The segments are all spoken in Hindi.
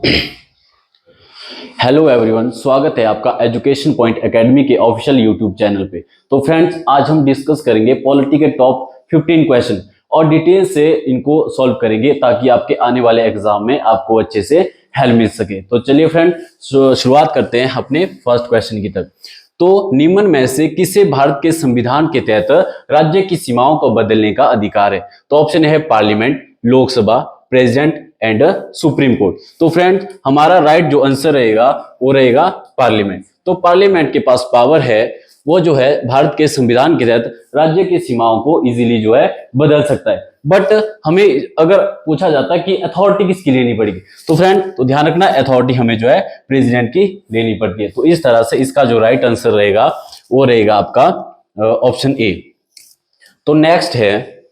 हेलो एवरीवन, स्वागत है आपका एजुकेशन पॉइंट एकेडमी के ऑफिशियल यूट्यूब चैनल पे। तो फ्रेंड्स, आज हम डिस्कस करेंगे पॉलिटी के टॉप 15 क्वेश्चन और डिटेल से इनको सॉल्व करेंगे ताकि आपके आने वाले एग्जाम में आपको अच्छे से हेल्प मिल सके। तो चलिए फ्रेंड, शुरुआत करते हैं अपने फर्स्ट क्वेश्चन की तरफ। तो निम्न में से किसे भारत के संविधान के तहत राज्य की सीमाओं को बदलने का अधिकार है? तो ऑप्शन है parliament, Lok Sabha, president and supreme court. तो फ्रेंड, हमारा राइट जो आंसर रहेगा वो रहेगा पार्लियामेंट। तो पार्लियामेंट के पास पावर है, वो जो है भारत के संविधान के तहत राज्य की सीमाओं को इजीली जो है बदल सकता है। बट हमें अगर पूछा जाता है कि अथॉरिटी किसकी लेनी पड़ेगी, तो फ्रेंड तो ध्यान रखना, अथॉरिटी हमें जो है प्रेसिडेंट की लेनी पड़ती है। तो इस तरह से इसका जो राइट आंसर रहेगा वो रहेगा आपका ऑप्शन ए। तो नेक्स्ट है,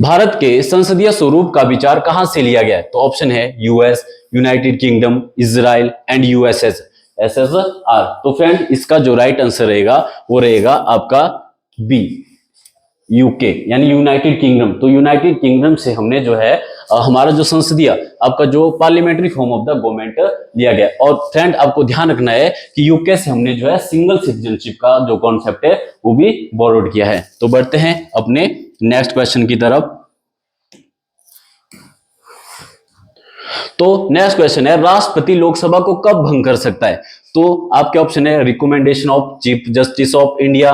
भारत के संसदीय स्वरूप का विचार कहां से लिया गया है? तो ऑप्शन है US, United kingdom, Israel and USSR. तो फ्रेंड, इसका जो राइट आंसर रहेगा वो रहेगा आपका बी, यूके यानी यूनाइटेड किंगडम। तो यूनाइटेड किंगडम से हमने जो है हमारा जो संसदीय आपका जो parliamentary form of the government लिया गया। और फ्रेंड, आपको ध्यान रखना है कि यूके से हमने जो है सिंगल सिटीजनशिप का जो कॉन्सेप्ट है वो भी बोरोड किया है। तो बढ़ते हैं अपने नेक्स्ट क्वेश्चन की तरफ। तो नेक्स्ट क्वेश्चन है, राष्ट्रपति लोकसभा को कब भंग कर सकता है? तो आपके ऑप्शन है recommendation of chief justice of India,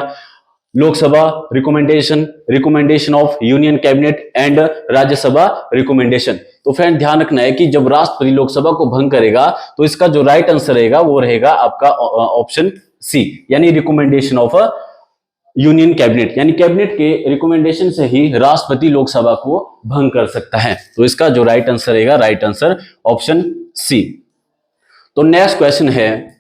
Lok Sabha recommendation, recommendation of union cabinet and Rajya Sabha recommendation. तो फ्रेंड, ध्यान रखना है कि जब राष्ट्रपति लोकसभा को भंग करेगा तो इसका जो राइट आंसर रहेगा वो रहेगा आपका ऑप्शन सी, यानी रिकमेंडेशन ऑफ यूनियन कैबिनेट, यानी कैबिनेट के रिकमेंडेशन से ही राष्ट्रपति लोकसभा को भंग कर सकता है। तो इसका जो राइट आंसर रहेगा, राइट आंसर ऑप्शन सी। तो नेक्स्ट क्वेश्चन है,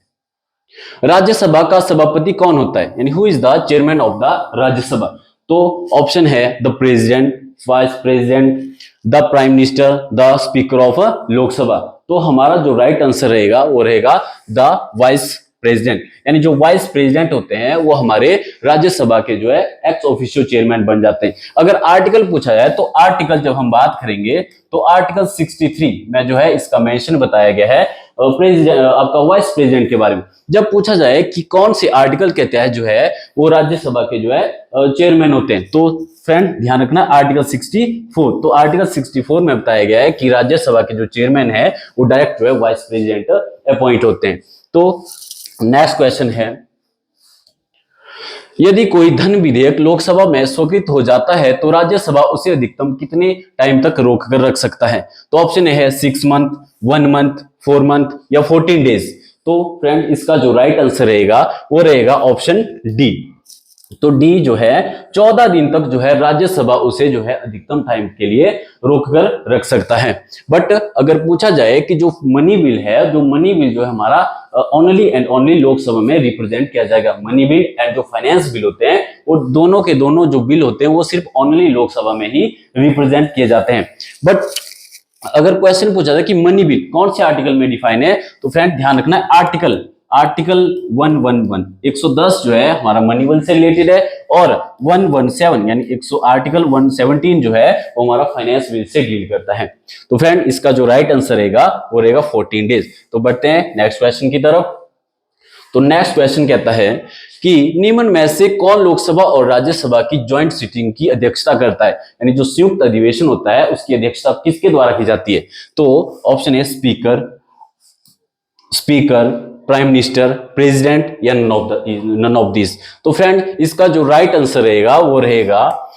राज्यसभा का सभापति कौन होता है, यानी who is the chairman of the Rajya Sabha? तो ऑप्शन है the president, vice president, the prime minister, the speaker of Lok Sabha. तो हमारा जो राइट आंसर रहेगा वो रहेगा द वाइस प्रेसिडेंट, यानी जो वाइस प्रेसिडेंट होते हैं वो हमारे राज्यसभा के जो है एक्स ऑफिशियो चेयरमैन बन जाते हैं। अगर आर्टिकल पूछा जाए तो आर्टिकल जब हम बात करेंगे तो आर्टिकल 63 में जो है इसका मेंशन बताया गया है प्रेसिडेंट आपका वाइस प्रेसिडेंट के बारे में। जब पूछा जाए कि कौन से आर्टिकल के तहत जो है वो राज्यसभा के जो है चेयरमैन होते हैं, तो फ्रेंड ध्यान रखना आर्टिकल 64। तो आर्टिकल 64 में बताया गया है कि राज्यसभा के जो चेयरमैन है वो डायरेक्ट जो है वाइस प्रेसिडेंट अपॉइंट होते हैं। तो नेक्स्ट क्वेश्चन है, यदि कोई धन विधेयक लोकसभा में स्वीकृत हो जाता है तो राज्यसभा उसे अधिकतम कितने टाइम तक रोक कर रख सकता है? तो ऑप्शन है 6 मंथ, 1 मंथ, 4 मंथ या 14 डेज। तो फ्रेंड, इसका जो राइट आंसर रहेगा वो रहेगा ऑप्शन डी। तो डी जो है 14 दिन तक जो है राज्यसभा उसे जो है अधिकतम टाइम के लिए रोक कर रख सकता है। बट अगर पूछा जाए कि जो मनी बिल है, जो मनी बिल जो है हमारा ओनली एंड ओनली लोकसभा में रिप्रेजेंट किया जाएगा। मनी बिल एंड जो फाइनेंस बिल होते हैं वो दोनों के दोनों जो बिल होते हैं वो सिर्फ ओनली लोकसभा में ही रिप्रेजेंट किए जाते हैं। बट अगर क्वेश्चन पूछा जाए कि मनी बिल कौन से आर्टिकल में डिफाइन है, तो फ्रेंड ध्यान रखना है आर्टिकल 111 110 जो है हमारा मनी बिल से रिलेटेड है, और 117 यानी आर्टिकल 117 जो है वो हमारा फाइनेंस बिल से डील करता है। तो फ्रेंड, इसका जो राइट आंसर रहेगा वो रहेगा 14 डेज। तो बढ़ते हैं नेक्स्ट क्वेश्चन की तरफ। तो नेक्स्ट क्वेश्चन कहता है कि निम्न में से कौन लोकसभा और राज्यसभा की ज्वाइंट सिटिंग की अध्यक्षता करता है, यानी जो संयुक्त अधिवेशन होता है उसकी अध्यक्षता किसके द्वारा की जाती है? तो ऑप्शन है स्पीकर, प्राइम मिनिस्टर, प्रेसिडेंट या नन ऑफ दिस। तो फ्रेंड, इसका जो राइट आंसर रहेगा वो रहेगा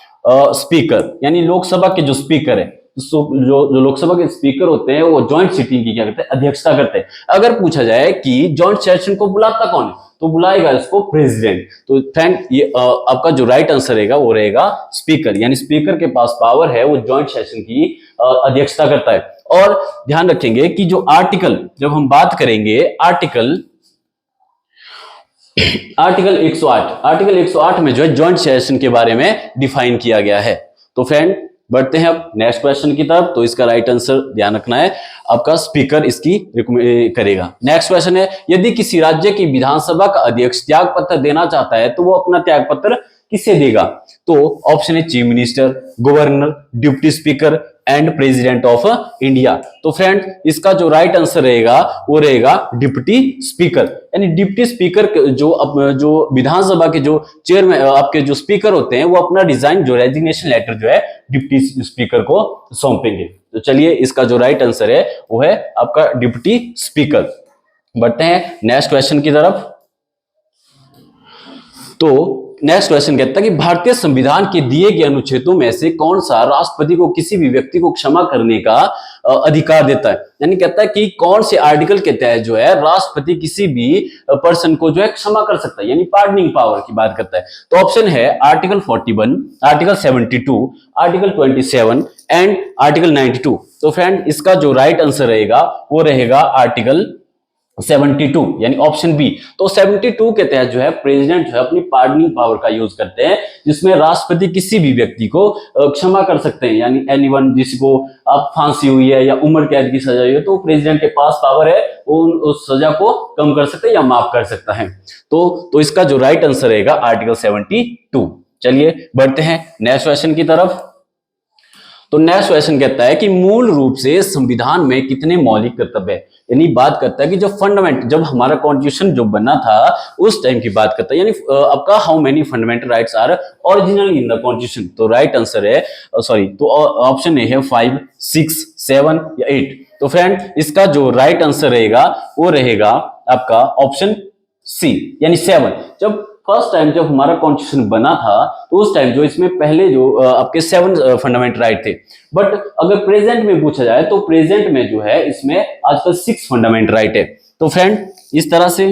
स्पीकर, यानी लोकसभा के जो स्पीकर है, जो लोकसभा के स्पीकर होते हैं वो जॉइंट सिटिंग की क्या करते हैं, अध्यक्षता करते हैं। अगर पूछा जाए कि जॉइंट सेशन को बुलाता कौन है, तो बुलाएगा इसको प्रेसिडेंट। तो फ्रेंड, ये आपका जो राइट आंसर रहेगा वो रहेगा स्पीकर, यानी स्पीकर के पास पावर है, वो जॉइंट सेशन की अध्यक्षता करता है। और ध्यान रखेंगे कि जो आर्टिकल जब हम बात करेंगे आर्टिकल 108 में जो है जॉइंट सेशन के बारे में डिफाइन किया गया है। तो फ्रेंड, बढ़ते हैं अब नेक्स्ट क्वेश्चन की तरफ। तो इसका राइट आंसर ध्यान रखना है आपका स्पीकर इसकी करेगा। नेक्स्ट क्वेश्चन है, यदि किसी राज्य की विधानसभा का अध्यक्ष त्याग पत्र देना चाहता है तो वो अपना त्याग पत्र किसे देगा? तो ऑप्शन है chief minister, governor, deputy speaker, and president of India. तो फ्रेंड इसका जो राइट आंसर रहेगा वो रहेगा डिप्टी स्पीकर। यानी डिप्टी स्पीकर जो विधानसभा के जो चेयरमैन आपके जो स्पीकर होते हैं वो अपना रिजाइन जो रेजिग्नेशन लेटर जो है डिप्टी स्पीकर को सौंपेंगे। तो चलिए इसका जो राइट आंसर है वो है आपका डिप्टी स्पीकर। बढ़ते हैं नेक्स्ट क्वेश्चन की तरफ। तो नेक्स्ट क्वेश्चन कहता है कि भारतीय संविधान के दिए गए अनुच्छेदों में से कौन सा राष्ट्रपति को किसी भी व्यक्ति को क्षमा करने का अधिकार देता है। यानी कहता है कि कौन से आर्टिकल के तहत जो है राष्ट्रपति किसी भी पर्सन को जो है क्षमा कर सकता है, यानी पार्डनिंग पावर की बात करता है। तो ऑप्शन है article 41, article 72, article 27 and article 92। तो फ्रेंड इसका जो राइट आंसर रहेगा वो रहेगा आर्टिकल 72 यानी ऑप्शन बी। तो 72 के तहत जो है प्रेसिडेंट जो है अपनी पार्डनिंग पावर का यूज करते हैं, जिसमें राष्ट्रपति किसी भी व्यक्ति को क्षमा कर सकते हैं। यानी एनीवन जिसको अब फांसी हुई है या उम्र कैद की सजा हुई है तो प्रेसिडेंट के पास पावर है वो उस सजा को कम कर सकते हैं या माफ कर सकता है। तो इसका जो राइट आंसर रहेगा आर्टिकल 72। चलिए बढ़ते हैं नेक्स्ट क्वेश्चन की तरफ। तो नेक्स्ट क्वेश्चन कहता है कि मूल रूप से संविधान में कितने मौलिक कर्तव्य है। यानी बात करता है कि जब हमारा कॉन्स्टिट्यूशन जो बना था उस टाइम की बात करता है, यानी आपका how many fundamental rights are original in the constitution. तो राइट आंसर है तो ऑप्शन ए है 5, 6, 7 या 8। तो फ्रेंड इसका जो राइट आंसर रहेगा वो रहेगा आपका ऑप्शन सी यानी 7। जब फर्स्ट टाइम जब हमारा कॉन्स्टिट्यूशन बना था तो उस टाइम जो इसमें पहले जो आपके 7 फंडामेंटल राइट थे, बट अगर प्रेजेंट में पूछा जाए तो प्रेजेंट में जो है इसमें आजकल 6 फंडामेंटल राइट है। तो फ्रेंड इस तरह से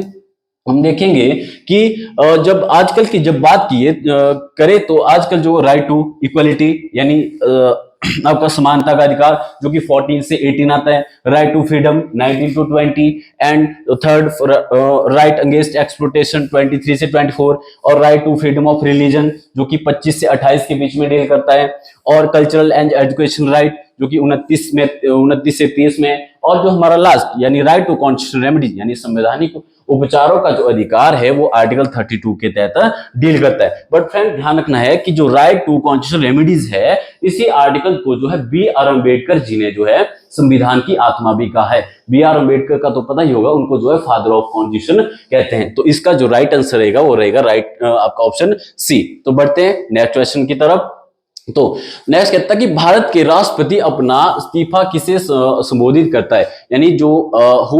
हम देखेंगे कि जब आजकल की जब बात करें तो आजकल जो राइट टू इक्वलिटी यानी आपका समानता का अधिकार जो कि 14 से 18 आता है, right to freedom 19 to 20 and third right against exploitation 23 से 24 और right to freedom of religion जो कि 25 से 28 के बीच में डील करता है, और कल्चरल एंड एजुकेशन राइट जो कि 29 से 30 में, और जो हमारा लास्ट यानी राइट टू कॉन्स्टिट्यूशनल रेमेडीज यानी संवैधानिक उपचारों का जो अधिकार है वो आर्टिकल 32 के तहत डील करता है। बट फ्रेंड ध्यान रखना है कि जो राइट टू कॉन्स्टिट्यूशनल रेमेडीज है इसी आर्टिकल को जो है B.R. अम्बेडकर जी ने जो है संविधान की आत्मा भी कहा है। B.R. अम्बेडकर का तो पता ही होगा, उनको जो है फादर ऑफ कॉन्स्टिट्यूशन कहते हैं। तो इसका जो राइट आंसर रहेगा वो रहेगा आपका ऑप्शन सी। तो बढ़ते हैं नेक्स्ट क्वेश्चन की तरफ। तो नेक्स्ट कहता है कि भारत के राष्ट्रपति अपना इस्तीफा किसे संबोधित करता है। यानी जो who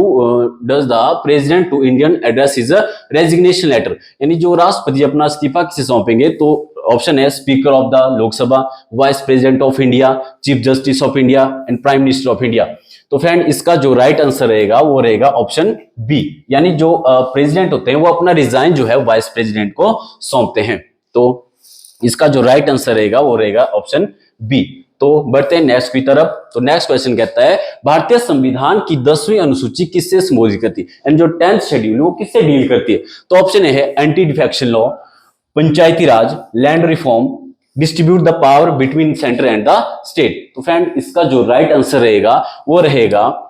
does the president to Indian address is a resignation letter. यानी जो राष्ट्रपति अपना इस्तीफा किसे सौंपेंगे तो ऑप्शन है speaker of the Lok Sabha, vice president of India, chief justice of India and prime minister of India. तो फ्रेंड इसका जो राइट आंसर रहेगा वो रहेगा ऑप्शन बी। यानी जो प्रेसिडेंट होते हैं वो अपना रिजाइन जो है वाइस प्रेसिडेंट को सौंपते हैं। तो इसका जो राइट आंसर रहेगा वो रहेगा ऑप्शन बी। तो बढ़ते हैं नेक्स्ट की तरफ। तो नेक्स्ट क्वेश्चन कहता है भारतीय संविधान की 10वीं अनुसूची किससे संबोधित करती है, यानी जो 10th शेड्यूल वो किससे डील करती है। तो ऑप्शन ए है anti defection law, Panchayati Raj, land reform, distribute the power between centre and the state. तो फ्रेंड इसका जो राइट आंसर रहेगा वो रहेगा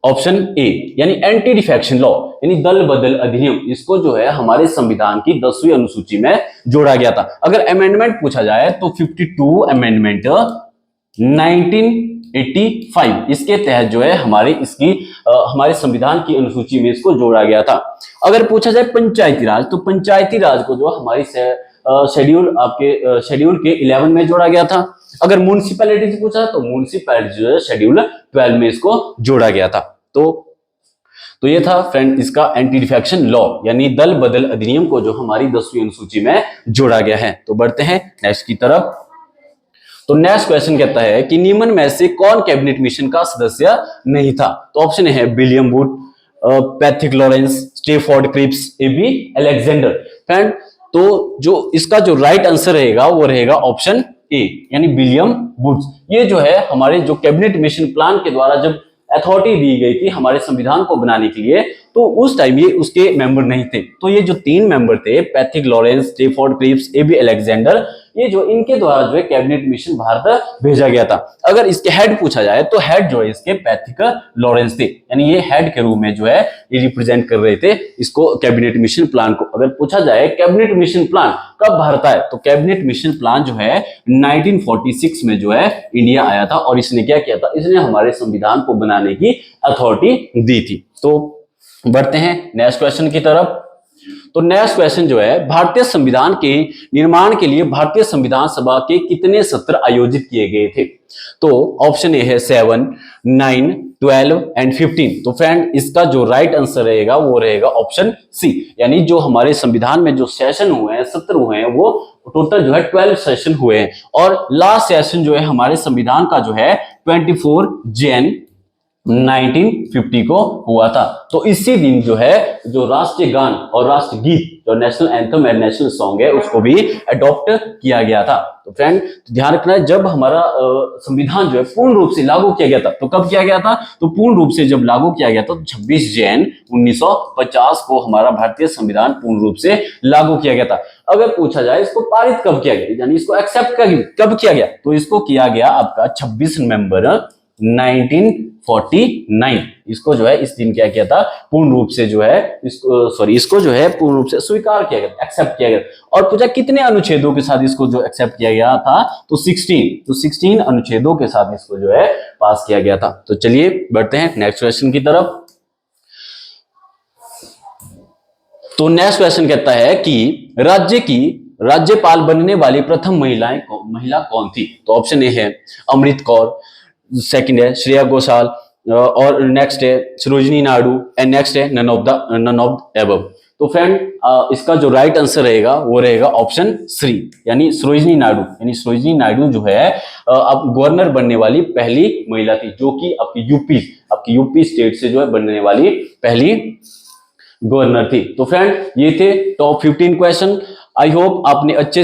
ऑप्शन ए यानी एंटी डिफेक्शन लॉ यानी दल बदल अधिनियम। इसको जो है हमारे संविधान की 10वीं अनुसूची में जोड़ा गया था। अगर अमेंडमेंट पूछा जाए तो 52 अमेंडमेंट 1985 इसके तहत जो है हमारे संविधान की अनुसूची में इसको जोड़ा गया था। अगर पूछा जाए पंचायती राज तो पंचायती राज को जो हमारी शेड्यूल के 11 में जोड़ा गया था। अगर म्युनिसिपैलिटी से पूछा तो म्युनिसिपैलिटी जो है शेड्यूल 12 में इसको जोड़ा गया था। तो ये था फ्रेंड इसका एंटी डिफेक्शन लॉ यानी दल बदल अधिनियम को जो हमारी 10वीं अनुसूची में जोड़ा गया है। तो बढ़ते हैं नेक्स्ट की तरफ। तो नेक्स्ट क्वेश्चन कहता है कि निम्न में से कौन कैबिनेट मिशन का सदस्य नहीं था। तो ऑप्शन है William Wood, Patrick Lawrence, Stafford Cripps, A B. Alexander. Friend तो जो इसका जो राइट आंसर रहेगा वो रहेगा ऑप्शन ए यानी विलियम वुड्स। ये जो है हमारे जो कैबिनेट मिशन प्लान के द्वारा जब अथॉरिटी दी गई थी हमारे संविधान को बनाने के लिए तो उस टाइम ये उसके मेंबर नहीं थे। तो ये जो 3 मेंबर थे Patrick Lawrence, Stafford Cripps, A B. Alexander, ये जो इनके द्वारा जो है कैबिनेट मिशन भारत भेजा गया था। अगर इसके हेड पूछा जाए तो हेड जो है इसके पैथिक लॉरेंस थे, यानी ये हेड के रूप में जो है ये रिप्रेजेंट कर रहे थे इसको कैबिनेट मिशन प्लान को। अगर पूछा जाए कैबिनेट मिशन प्लान कब भारत आया, तो कैबिनेट मिशन प्लान जो है 1946 में जो है इंडिया आया था, और इसने क्या किया था, इसने हमारे संविधान को बनाने की अथॉरिटी दी थी। तो बढ़ते हैं नेक्स्ट क्वेश्चन की तरफ। तो नेक्स्ट क्वेश्चन जो है, भारतीय संविधान के निर्माण के लिए भारतीय संविधान सभा के कितने सत्र आयोजित किए गए थे? तो ऑप्शन ए है 7, 9, 12 एंड 15। तो फ्रेंड इसका जो राइट आंसर रहेगा वो रहेगा ऑप्शन सी, यानी जो हमारे संविधान में जो सेशन हुए हैं, सत्र हुए हैं, वो टोटल जो है 12 सेशन हुए हैं, और लास्ट सेशन जो है हमारे संविधान का जो है 24 जैन 1950 को हुआ था। तो इसी दिन जो है जो राष्ट्रीय गान और राष्ट्रीय गीत, जो national anthem and national song है, उसको भी अडॉप्ट किया गया था। तो फ्रेंड ध्यान रखना है, जब हमारा संविधान जो है पूर्ण रूप से लागू किया गया था, तो कब किया गया था, तो पूर्ण रूप से जब लागू किया गया था तो 26 जैन 1950 को हमारा भारतीय संविधान पूर्ण रूप से लागू किया गया था। अगर पूछा जाए इसको पारित कब किया गया, यानी इसको एक्सेप्ट कब किया गया, तो इसको किया गया आपका 26 नवंबर 1949। इसको जो है इस दिन क्या किया था, पूर्ण रूप से जो है इसको जो है पूर्ण रूप से स्वीकार किया गया, एक्सेप्ट किया गया। और पूछा कितने अनुच्छेदों के साथ इसको जो एक्सेप्ट किया गया था, तो 16 अनुच्छेदों के साथ इसको जो है पास किया गया था। तो चलिए बढ़ते हैं नेक्स्ट क्वेश्चन की तरफ। तो नेक्स्ट क्वेश्चन कहता है कि राज्य की राज्यपाल बनने वाली प्रथम महिला कौन थी? तो ऑप्शन ए है अमृत कौर, सेकंड है श्रेया घोषाल, और नेक्स्ट है सरोजिनी नायडू, एंड नेक्स्ट है नन ऑफ एबव। तो फ्रेंड इसका जो राइट आंसर रहेगा वो रहेगा ऑप्शन सी, यानी सरोजिनी नायडू। यानी सरोजिनी नायडू जो है अब गवर्नर बनने वाली पहली महिला थी, जो कि आपकी यूपी स्टेट से जो है बनने वाली पहली गवर्नर थी। तो फ्रेंड ये थे टॉप 15 क्वेश्चन। आई होप आपने अच्छे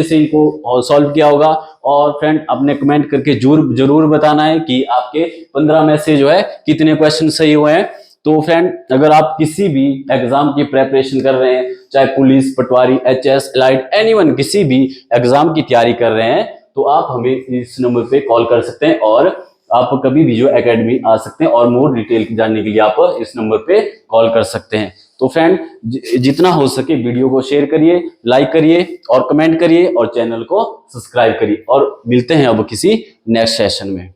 से इनको सॉल्व किया होगा। और फ्रेंड आपने कमेंट करके जरूर बताना है कि आपके 15 में से जो है कितने क्वेश्चन सही हुए हैं। तो फ्रेंड अगर आप किसी भी एग्जाम की प्रेपरेशन कर रहे हैं, चाहे पुलिस, पटवारी, एचएस, एलाइट, एनीवन, किसी भी एग्जाम की तैयारी कर रहे हैं, तो आप हमें इस नंबर पे कॉल कर सकते हैं, और आप कभी भी जो एकेडमी आ सकते हैं, और मोर डिटेल जानने के लिए आप इस नंबर पे कॉल कर सकते हैं। तो फ्रेंड जितना हो सके वीडियो को शेयर करिए, लाइक करिए और कमेंट करिए, और चैनल को सब्सक्राइब करिए, और मिलते हैं अब किसी नेक्स्ट सेशन में।